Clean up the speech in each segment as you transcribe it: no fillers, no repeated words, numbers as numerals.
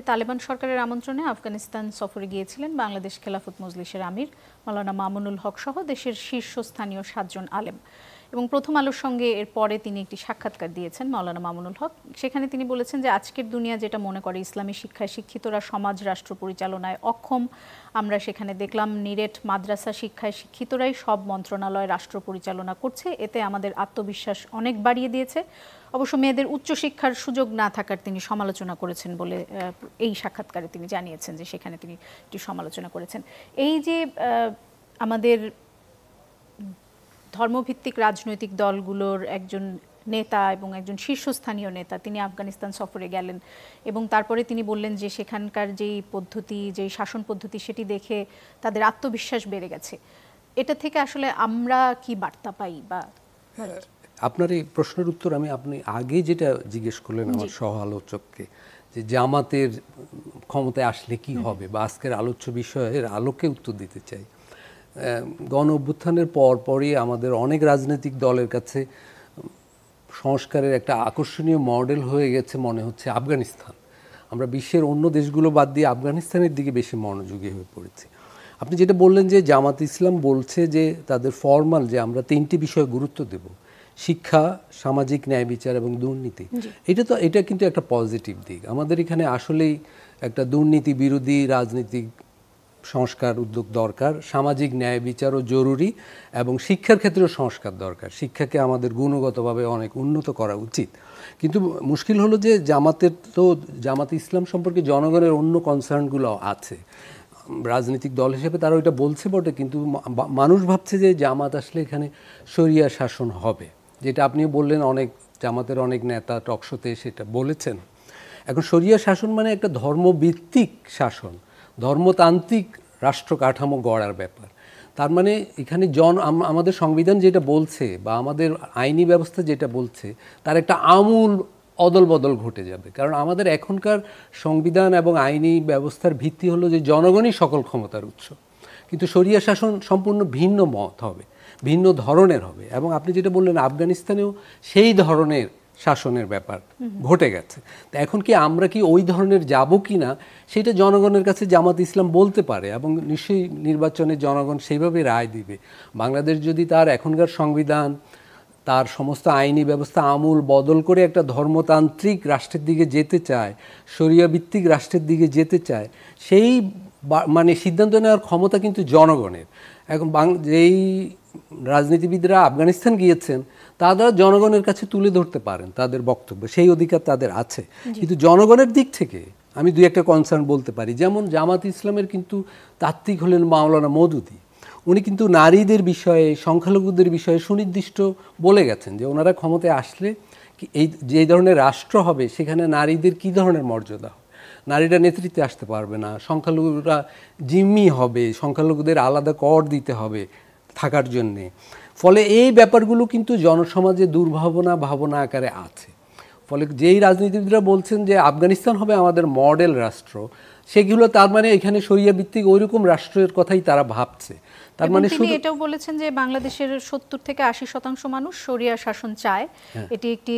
তালেবান সরকারের আমন্ত্রণে আফগানিস্তান সফরে গিয়েছিলেন বাংলাদেশ খেলাফত মজলিসের আমির মাওলানা মামুনুল হক সহ দেশের শীর্ষস্থানীয় ৭ জন আলেম। এবং প্রথম আলোর সঙ্গে এর পরে তিনি একটি সাক্ষাৎকার দিয়েছেন মাওলানা মামুনুল হক। সেখানে তিনি বলেছেন যে আজকের দুনিয়া যেটা মনে করে ইসলামী শিক্ষায় শিক্ষিতরা সমাজ রাষ্ট্র পরিচালনায় অক্ষম, আমরা সেখানে দেখলাম নিরেট মাদ্রাসা শিক্ষায় শিক্ষিতরাই সব মন্ত্রণালয় রাষ্ট্র পরিচালনা করছে, এতে আমাদের আত্মবিশ্বাস অনেক বাড়িয়ে দিয়েছে। অবশ্য মেয়েদের উচ্চশিক্ষার সুযোগ না থাকার তিনি সমালোচনা করেছেন বলে এই সাক্ষাৎকারে তিনি জানিয়েছেন যে সেখানে তিনি একটি সমালোচনা করেছেন। এই যে আমাদের ধর্মভিত্তিক রাজনৈতিক দলগুলোর একজন নেতা এবং একজন শীর্ষস্থানীয় নেতা তিনি আফগানিস্তান সফরে গেলেন এবং তারপরে তিনি বললেন যে সেখানকার যেই পদ্ধতি, যেই শাসন পদ্ধতি সেটি দেখে তাদের আত্মবিশ্বাস বেড়ে গেছে। এটা থেকে আসলে আমরা কি বার্তা পাই? বা আপনার এই প্রশ্নের উত্তর আপনি আগে যেটা জিজ্ঞেস করলেন আমার সহ আলোচককে, যে জামাতের ক্ষমতায় আসলে কি হবে বা আজকের আলোচ্য বিষয়ের আলোকে উত্তর দিতে চাই। গণ অভ্যুত্থানের পরই আমাদের অনেক রাজনৈতিক দলের কাছে সংস্কারের একটা আকর্ষণীয় মডেল হয়ে গেছে মনে হচ্ছে আফগানিস্তান। আমরা বিশ্বের অন্য দেশগুলো বাদ দিয়ে আফগানিস্তানের দিকে বেশি মনোযোগী হয়ে পড়েছি। আপনি যেটা বললেন যে জামাত ইসলাম বলছে যে তাদের ফরমাল যে আমরা 3টি বিষয়ে গুরুত্ব দেব, শিক্ষা, সামাজিক ন্যায় বিচার এবং দুর্নীতি। এটা কিন্তু একটা পজিটিভ দিক। আমাদের এখানে আসলেই একটা দুর্নীতি বিরোধী রাজনীতিক সংস্কার উদ্যোগ দরকার, সামাজিক ন্যায় বিচারও জরুরি এবং শিক্ষার ক্ষেত্রেও সংস্কার দরকার। শিক্ষাকে আমাদের গুণগতভাবে অনেক উন্নত করা উচিত। কিন্তু মুশকিল হলো যে জামাত ইসলাম সম্পর্কে জনগণের অন্য কনসার্নগুলো আছে। রাজনৈতিক দল হিসেবে তারা ওইটা বলছে বটে, কিন্তু মানুষ ভাবছে যে জামাত আসলে এখানে শরিয়া শাসন হবে, যেটা আপনিও বললেন, অনেক জামাতের অনেক নেতা টকশোতে সেটা বলেছেন। এখন শরিয়া শাসন মানে একটা ধর্মভিত্তিক শাসন, ধর্মতান্ত্রিক রাষ্ট্র কাঠামো গড়ার ব্যাপার। তার মানে এখানে আমাদের সংবিধান যেটা বলছে বা আমাদের আইনি ব্যবস্থা যেটা বলছে তার একটা আমূল অদল বদল ঘটে যাবে। কারণ আমাদের এখনকার সংবিধান এবং আইনি ব্যবস্থার ভিত্তি হলো যে জনগণই সকল ক্ষমতার উৎস, কিন্তু শরিয়া শাসন সম্পূর্ণ ভিন্ন মত হবে, ভিন্ন ধরনের হবে। এবং আপনি যেটা বললেন আফগানিস্তানেও সেই ধরনের শাসনের ব্যাপার ঘটে গেছে। তা এখন কি আমরা কি ওই ধরনের যাব কি না সেটা জনগণের কাছে জামাত ইসলাম বলতে পারে এবং নিশ্চয়ই নির্বাচনে জনগণ সেইভাবে রায় দিবে। বাংলাদেশ যদি তার এখনকার সংবিধান, তার সমস্ত আইনি ব্যবস্থা আমূল বদল করে একটা ধর্মতান্ত্রিক রাষ্ট্রের দিকে যেতে চায়, শরিয়া ভিত্তিক রাষ্ট্রের দিকে যেতে চায়, সেই মানে সিদ্ধান্ত নেওয়ার ক্ষমতা কিন্তু জনগণের। এখন যেই রাজনীতিবিদরা আফগানিস্তান গিয়েছেন তারা জনগণের কাছে তুলে ধরতে পারেন তাদের বক্তব্য, সেই অধিকার তাদের আছে। কিন্তু জনগণের দিক থেকে আমি দুই একটা কনসার্ন বলতে পারি। যেমন জামাত ইসলামের কিন্তু তাত্ত্বিক হলেন মাওলানা মওদুদী। উনি কিন্তু নারীদের বিষয়ে, সংখ্যালঘুদের বিষয়ে সুনির্দিষ্ট বলে গেছেন যে ওনারা ক্ষমতায় আসলে এই যে ধরনের রাষ্ট্র হবে সেখানে নারীদের কী ধরনের মর্যাদা হবে, নারীরা নেতৃত্বে আসতে পারবে না, সংখ্যালঘুরা জিম্মি হবে, সংখ্যালঘুদের আলাদা কর দিতে হবে থাকার জন্যে। ফলে এই ব্যাপারগুলো কিন্তু জনসমাজে ভাবনা আকারে আছে। ফলে যেই রাজনীতিবিদরা বলছেন যে আফগানিস্তান হবে আমাদের মডেল রাষ্ট্র, সেগুলো তার মানে এখানে শরিয়া ভিত্তিক ওইরকম রাষ্ট্রের কথাই তারা ভাবছে। তার মানে তিনি এটাও বলেছেন যে বাংলাদেশের ৭০ থেকে ৮০% মানুষ শরিয়া শাসন চায়। এটি একটি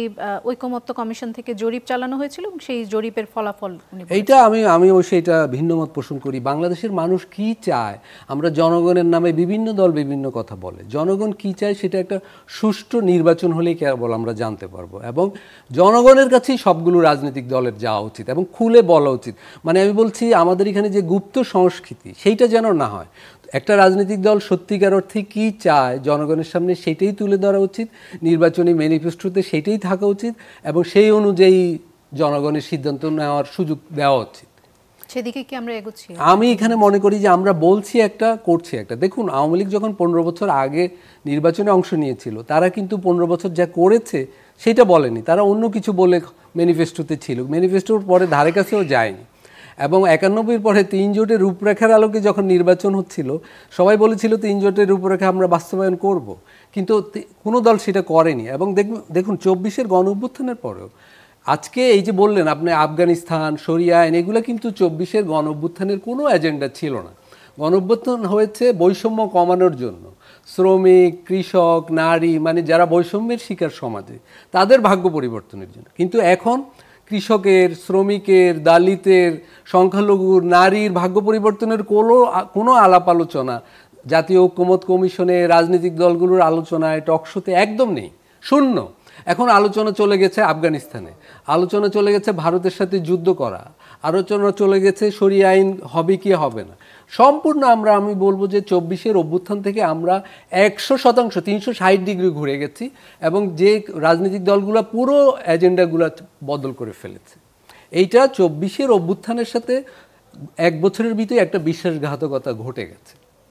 ঐকমত্য কমিশন থেকে জরিপ চালানো হয়েছিল এবং সেই জরিপের ফলাফল এইটা আমি অবশ্যই এটা ভিন্নমত পোষণ করি। বাংলাদেশের মানুষ কি চায়, আমরা জনগণের নামে বিভিন্ন দল বিভিন্ন কথা বলে, জনগণ কি চায় সেটা একটা সুষ্ঠু নির্বাচন হলেই কেবল আমরা জানতে পারবো। এবং জনগণের কাছেই সবগুলো রাজনৈতিক দলের যাওয়া উচিত এবং খুলে বলা উচিত। মানে আমি বলছি আমাদের এখানে যে গুপ্ত সংস্কৃতি সেইটা যেন না হয়। একটা রাজনৈতিক দল সত্যিকার অর্থে কী চায় জনগণের সামনে সেটাই তুলে ধরা উচিত, নির্বাচনী ম্যানিফেস্টোতে সেটাই থাকা উচিত এবং সেই অনুযায়ী জনগণের সিদ্ধান্ত নেওয়ার সুযোগ দেওয়া উচিত। সেদিকে কি আমরা এগোচ্ছি? আমি এখানে মনে করি যে আমরা বলছি একটা, করছি একটা। দেখুন, আওয়ামী লীগ যখন 15 বছর আগে নির্বাচনে অংশ নিয়েছিল তারা কিন্তু 15 বছর যা করেছে সেটা বলেনি, তারা অন্য কিছু বলে ম্যানিফেস্টোতে ছিল, ম্যানিফেস্টোর পরে ধারে কাছেও যায়নি। এবং 91-এর পরে 3 জোটের রূপরেখার আলোকে যখন নির্বাচন হচ্ছিল সবাই বলেছিল 3 জোটের রূপরেখা আমরা বাস্তবায়ন করব, কিন্তু কোনো দল সেটা করেনি। এবং দেখুন 24-এর গণ অভ্যুত্থানের পরেও আজকে এই যে বললেন আপনি আফগানিস্তান, শরিয়া আইন, এগুলো কিন্তু 24-এর গণ অভ্যুত্থানের কোনো এজেন্ডা ছিল না। গণ অভ্যুত্থান হয়েছে বৈষম্য কমানোর জন্য, শ্রমিক, কৃষক, নারী, মানে যারা বৈষম্যের শিকার সমাজে তাদের ভাগ্য পরিবর্তনের জন্য। কিন্তু এখন কৃষকের, শ্রমিকের, দালিতের, সংখ্যালঘুর, নারীর ভাগ্য পরিবর্তনের কোনো আলাপ আলোচনা জাতীয় ঐকমত্য কমিশনে, রাজনৈতিক দলগুলোর আলোচনায়, টকশোতে একদম নেই, শূন্য। এখন আলোচনা চলে গেছে আফগানিস্তানে, আলোচনা চলে গেছে ভারতের সাথে যুদ্ধ করা, আলোচনা চলে গেছে শরিয়া আইন হবে কি হবে না। সম্পূর্ণ আমি বলবো যে 24-এর অভ্যুত্থান থেকে আমরা 100% 360 ডিগ্রি ঘুরে গেছি এবং যে রাজনৈতিক দলগুলো পুরো এজেন্ডাগুলো বদল করে ফেলেছে। এইটা 24-এর অভ্যুত্থানের সাথে 1 বছরের ভিতরে একটা বিশ্বাসঘাতকতা ঘটে গেছে।